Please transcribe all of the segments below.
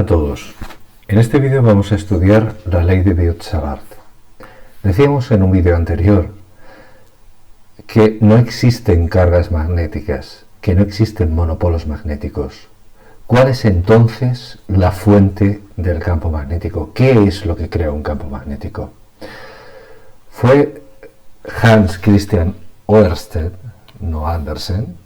a todos. En este vídeo vamos a estudiar la ley de Biot-Savart. Decíamos en un vídeo anterior que no existen cargas magnéticas, que no existen monopolos magnéticos. ¿Cuál es entonces la fuente del campo magnético? ¿Qué es lo que crea un campo magnético? Fue Hans Christian Ørsted, no Andersen,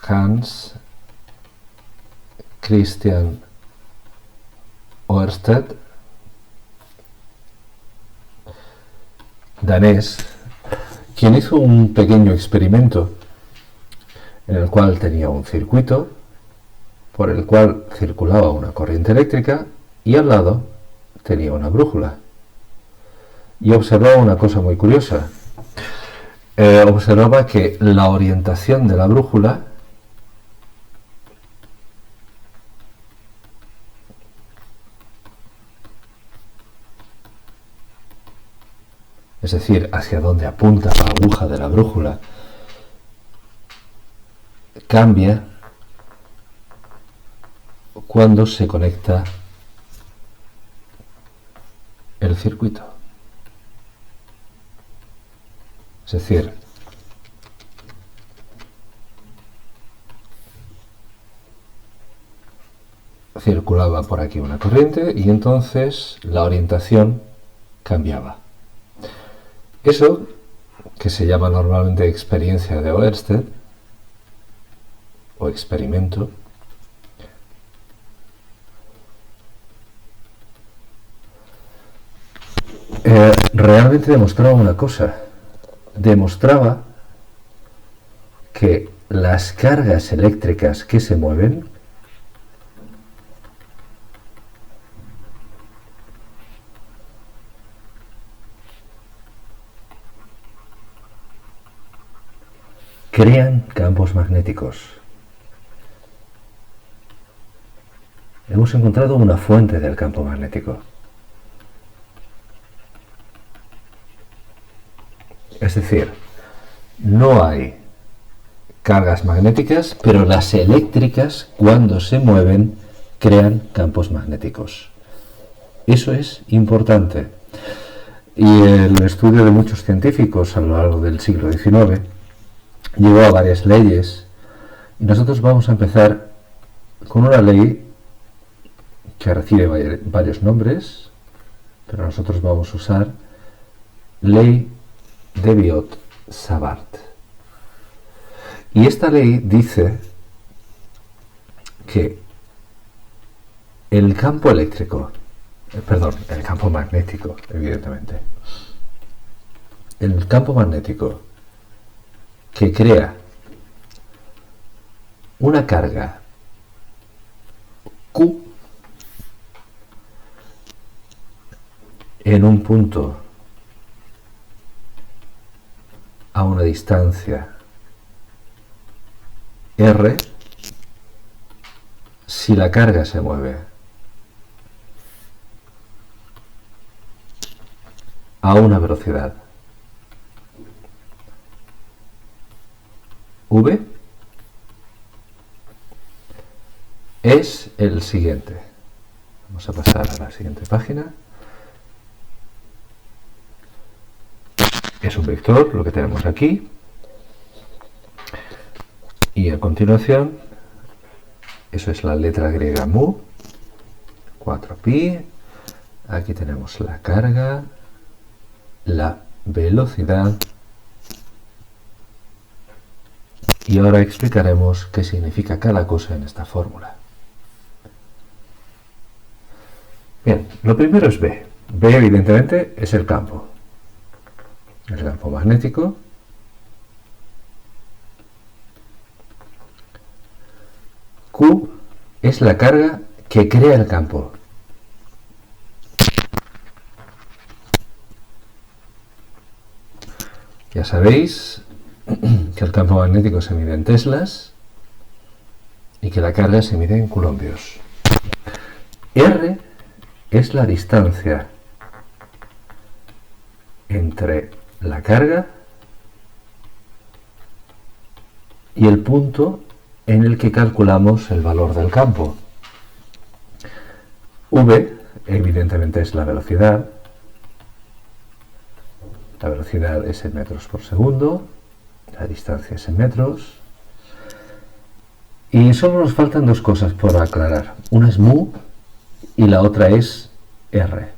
Hans Christian Ørsted, danés, quien hizo un pequeño experimento en el cual tenía un circuito por el cual circulaba una corriente eléctrica y al lado tenía una brújula. Y observaba una cosa muy curiosa. Observaba que la orientación de la brújula es decir, hacia donde apunta la aguja de la brújula, cambia cuando se conecta el circuito. Es decir, circulaba por aquí una corriente y entonces la orientación cambiaba. Eso, que se llama normalmente experiencia de Ørsted o experimento, realmente demostraba una cosa. Demostraba que las cargas eléctricas que se mueven crean campos magnéticos. Hemos encontrado una fuente del campo magnético. Es decir, no hay cargas magnéticas, pero las eléctricas, cuando se mueven, crean campos magnéticos. Eso es importante. Y el estudio de muchos científicos a lo largo del siglo XIX llegó a varias leyes. Y nosotros vamos a empezar con una ley que recibe varios nombres, pero nosotros vamos a usar ley de Biot-Savart. Y esta ley dice que el campo eléctrico, el campo magnético, evidentemente, el campo magnético que crea una carga Q en un punto a una distancia R, si la carga se mueve a una velocidad V, es el siguiente. Vamos a pasar a la siguiente página. Es un vector, lo que tenemos aquí. Y a continuación, eso es la letra griega mu, 4pi. Aquí tenemos la carga, la velocidad. Y ahora explicaremos qué significa cada cosa en esta fórmula. Bien, lo primero es B. B, evidentemente, es el campo magnético. Q es la carga que crea el campo. Ya sabéis que el campo magnético se mide en teslas y que la carga se mide en coulombios. R es la distancia entre la carga y el punto en el que calculamos el valor del campo. V, evidentemente, es la velocidad. La velocidad es en metros por segundo, la distancia es en metros. Y solo nos faltan dos cosas por aclarar. Una es mu y la otra es r,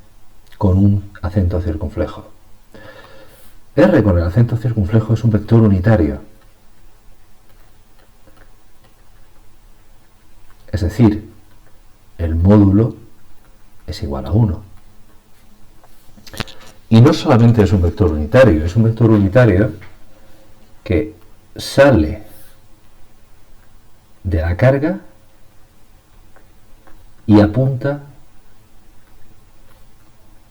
con un acento circunflejo. R con el acento circunflejo es un vector unitario. Es decir, el módulo es igual a 1. Y no solamente es un vector unitario, es un vector unitario que sale de la carga y apunta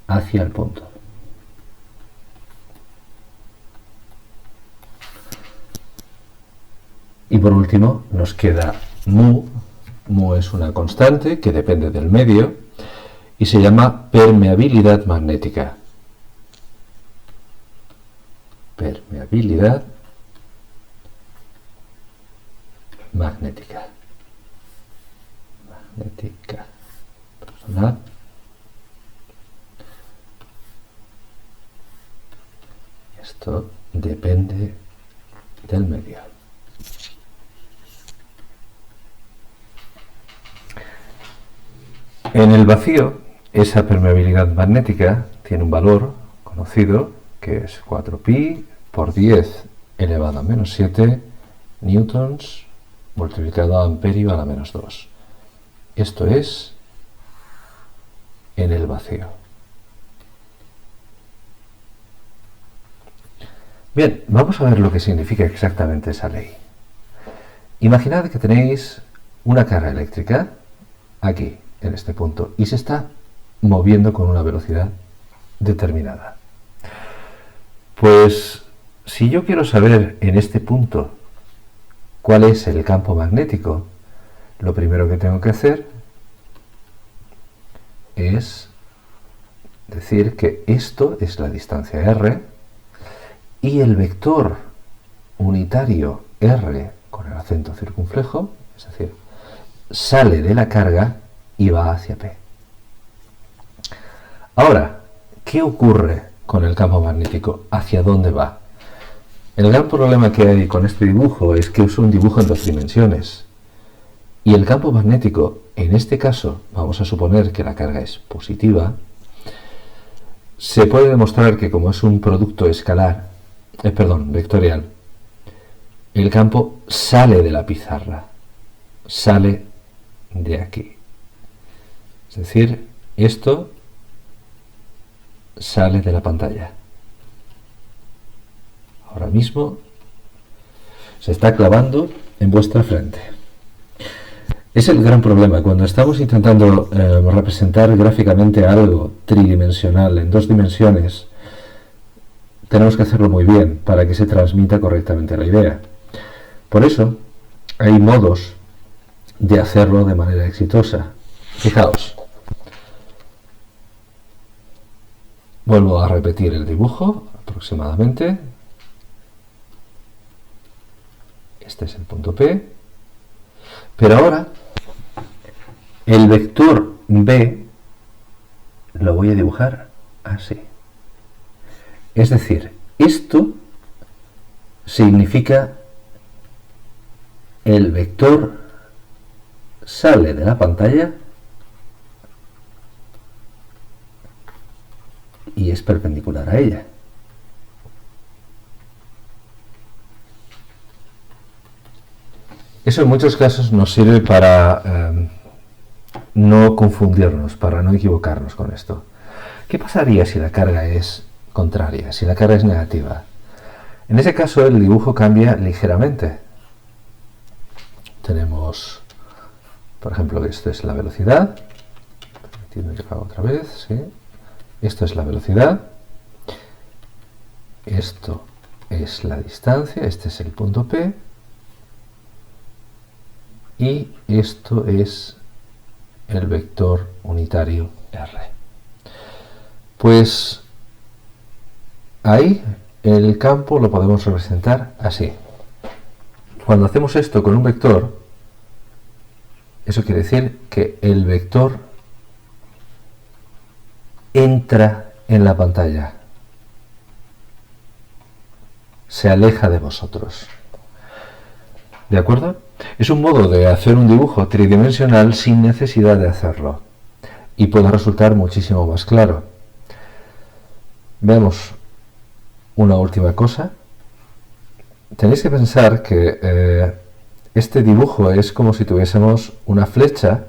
hacia el punto. Y por último nos queda mu. Mu es una constante que depende del medio y se llama permeabilidad magnética. Permeabilidad magnética. Magnética. Personal. Esto depende del medio. En el vacío, esa permeabilidad magnética tiene un valor conocido que es 4pi por 10 elevado a menos 7 newtons multiplicado a amperio a la menos 2. Esto es en el vacío. Bien, vamos a ver lo que significa exactamente esa ley. Imaginad que tenéis una carga eléctrica aquí, en este punto, y se está moviendo con una velocidad determinada. Pues si yo quiero saber en este punto cuál es el campo magnético, lo primero que tengo que hacer es decir que esto es la distancia r y el vector unitario r con el acento circunflejo, es decir, sale de la carga y va hacia P. Ahora, ¿qué ocurre con el campo magnético? ¿Hacia dónde va? El gran problema que hay con este dibujo es que es un dibujo en 2 dimensiones. Y el campo magnético, en este caso, vamos a suponer que la carga es positiva, se puede demostrar que como es un producto escalar, vectorial, el campo sale de la pizarra, sale de aquí. Es decir, esto sale de la pantalla. Ahora mismo se está clavando en vuestra frente. Es el gran problema. Cuando estamos intentando representar gráficamente algo tridimensional en 2 dimensiones, tenemos que hacerlo muy bien para que se transmita correctamente la idea. Por eso hay modos de hacerlo de manera exitosa. Fijaos. Vuelvo a repetir el dibujo aproximadamente. Este es el punto P. Pero ahora el vector B lo voy a dibujar así. Es decir, esto significa el vector sale de la pantalla y es perpendicular a ella. Eso en muchos casos nos sirve para no confundirnos, para no equivocarnos con esto. ¿Qué pasaría si la carga es contraria, si la carga es negativa? En ese caso el dibujo cambia ligeramente. Tenemos, por ejemplo, esto es la velocidad. Permíteme que lo haga otra vez, ¿sí? Esto es la velocidad. Esto es la distancia, este es el punto P. Y esto es el vector unitario R. Pues ahí el campo lo podemos representar así. Cuando hacemos esto con un vector, eso quiere decir que el vector entra en la pantalla, se aleja de vosotros. ¿De acuerdo? Es un modo de hacer un dibujo tridimensional sin necesidad de hacerlo y puede resultar muchísimo más claro. Veamos una última cosa. Tenéis que pensar que este dibujo es como si tuviésemos una flecha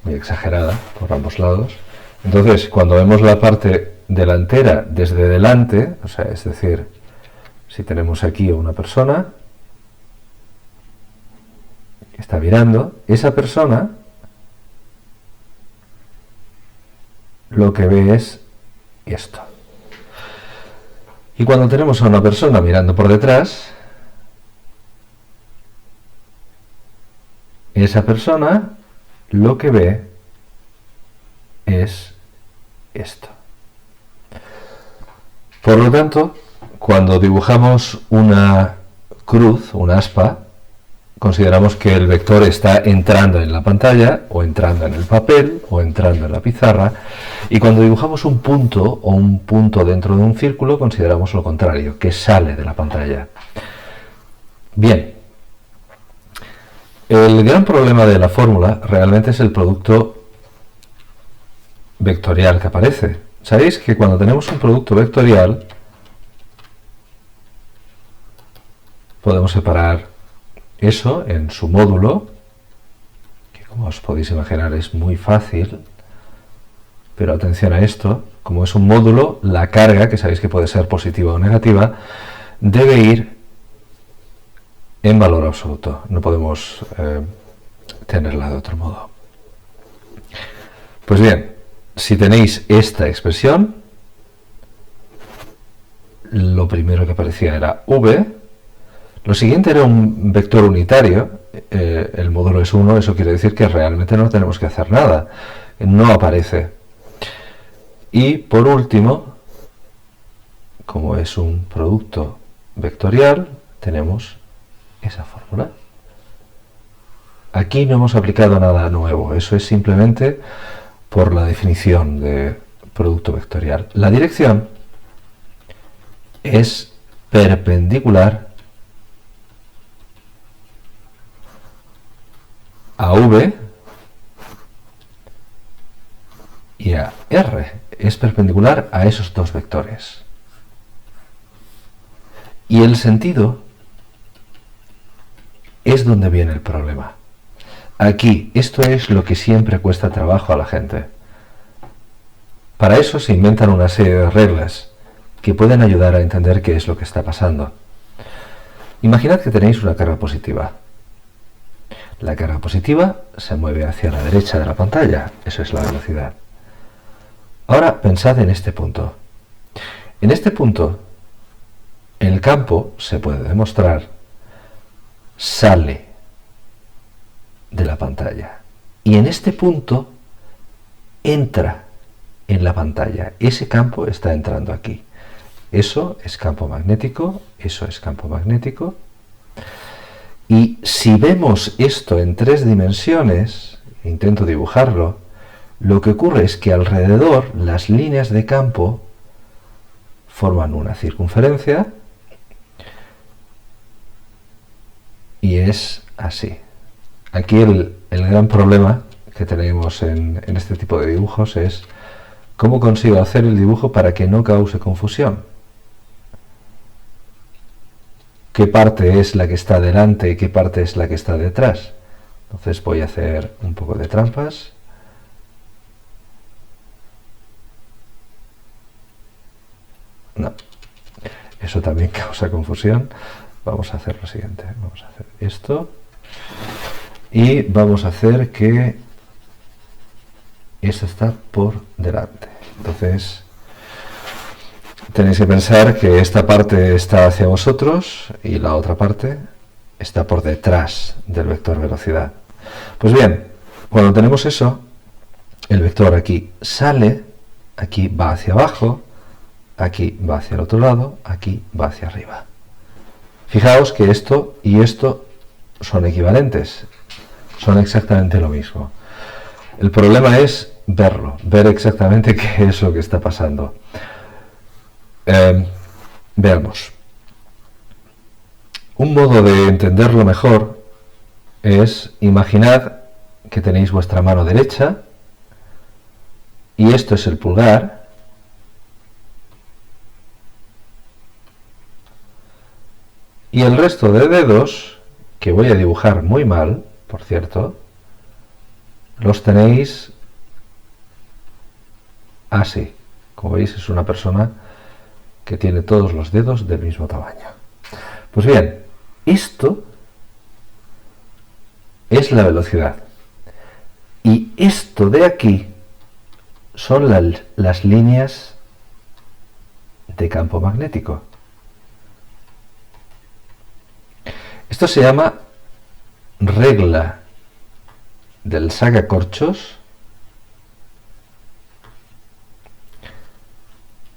muy exagerada por ambos lados. Entonces, cuando vemos la parte delantera desde delante, o sea, es decir, si tenemos aquí a una persona que está mirando, esa persona lo que ve es esto. Y cuando tenemos a una persona mirando por detrás, esa persona lo que ve es esto. Por lo tanto, cuando dibujamos una cruz, una aspa, consideramos que el vector está entrando en la pantalla, o entrando en el papel, o entrando en la pizarra, y cuando dibujamos un punto o un punto dentro de un círculo, consideramos lo contrario, que sale de la pantalla. Bien, el gran problema de la fórmula realmente es el producto vectorial que aparece. Sabéis que cuando tenemos un producto vectorial, podemos separar eso en su módulo, que como os podéis imaginar es muy fácil, pero atención a esto, como es un módulo, la carga, que sabéis que puede ser positiva o negativa, debe ir en valor absoluto, no podemos tenerla de otro modo. Pues bien, si tenéis esta expresión, lo primero que aparecía era v. Lo siguiente era un vector unitario, el módulo es 1, eso quiere decir que realmente no tenemos que hacer nada, no aparece. Y por último, como es un producto vectorial, tenemos esa fórmula. Aquí no hemos aplicado nada nuevo, eso es simplemente por la definición de producto vectorial. La dirección es perpendicular a V y a R, es perpendicular a esos dos vectores. Y el sentido es donde viene el problema. Aquí, esto es lo que siempre cuesta trabajo a la gente. Para eso se inventan una serie de reglas que pueden ayudar a entender qué es lo que está pasando. Imaginad que tenéis una carga positiva. La carga positiva se mueve hacia la derecha de la pantalla, eso es la velocidad. Ahora pensad en este punto. En este punto, el campo, se puede demostrar, sale de la pantalla. Y en este punto, entra en la pantalla. Ese campo está entrando aquí. Eso es campo magnético, eso es campo magnético. Y si vemos esto en 3 dimensiones, intento dibujarlo, lo que ocurre es que alrededor las líneas de campo forman una circunferencia y es así. Aquí el gran problema que tenemos en este tipo de dibujos es cómo consigo hacer el dibujo para que no cause confusión. ¿Qué parte es la que está delante y qué parte es la que está detrás? Entonces voy a hacer un poco de trampas. No, eso también causa confusión. Vamos a hacer lo siguiente. Vamos a hacer esto. Y vamos a hacer que esto está por delante. Entonces tenéis que pensar que esta parte está hacia vosotros y la otra parte está por detrás del vector velocidad. Pues bien, cuando tenemos eso, el vector aquí sale, aquí va hacia abajo, aquí va hacia el otro lado, aquí va hacia arriba. Fijaos que esto y esto son equivalentes, son exactamente lo mismo. El problema es verlo, ver exactamente qué es lo que está pasando. Veamos. Un modo de entenderlo mejor es imaginad que tenéis vuestra mano derecha y esto es el pulgar y el resto de dedos, que voy a dibujar muy mal, por cierto, los tenéis así. Como veis, es una persona que tiene todos los dedos del mismo tamaño. Pues bien, esto es la velocidad. Y esto de aquí son las líneas de campo magnético. Esto se llama regla del sacacorchos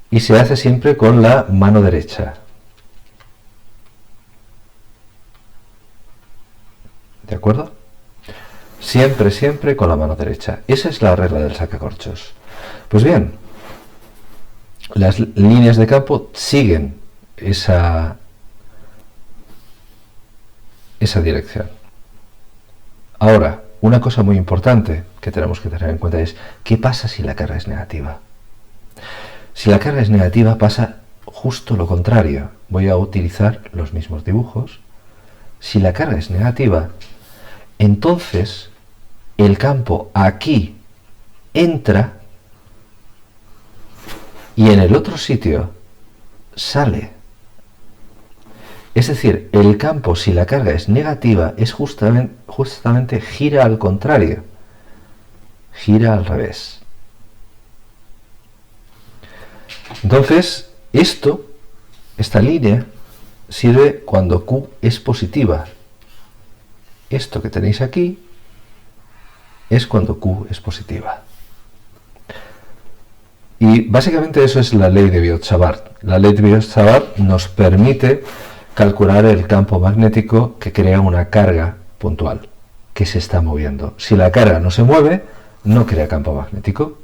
y se hace siempre con la mano derecha. ¿De acuerdo? Siempre, siempre con la mano derecha. Esa es la regla del sacacorchos. Pues bien, las líneas de campo siguen esa dirección. Ahora, una cosa muy importante que tenemos que tener en cuenta es ¿qué pasa si la carga es negativa? Si la carga es negativa pasa justo lo contrario. Voy a utilizar los mismos dibujos. Si la carga es negativa, entonces el campo aquí entra y en el otro sitio sale. Es decir, el campo, si la carga es negativa, es justamente gira al contrario, gira al revés. Entonces, esta línea, sirve cuando Q es positiva. Esto que tenéis aquí es cuando Q es positiva. Y básicamente eso es la ley de Biot-Savart. La ley de Biot-Savart nos permite calcular el campo magnético que crea una carga puntual, que se está moviendo. Si la carga no se mueve, no crea campo magnético.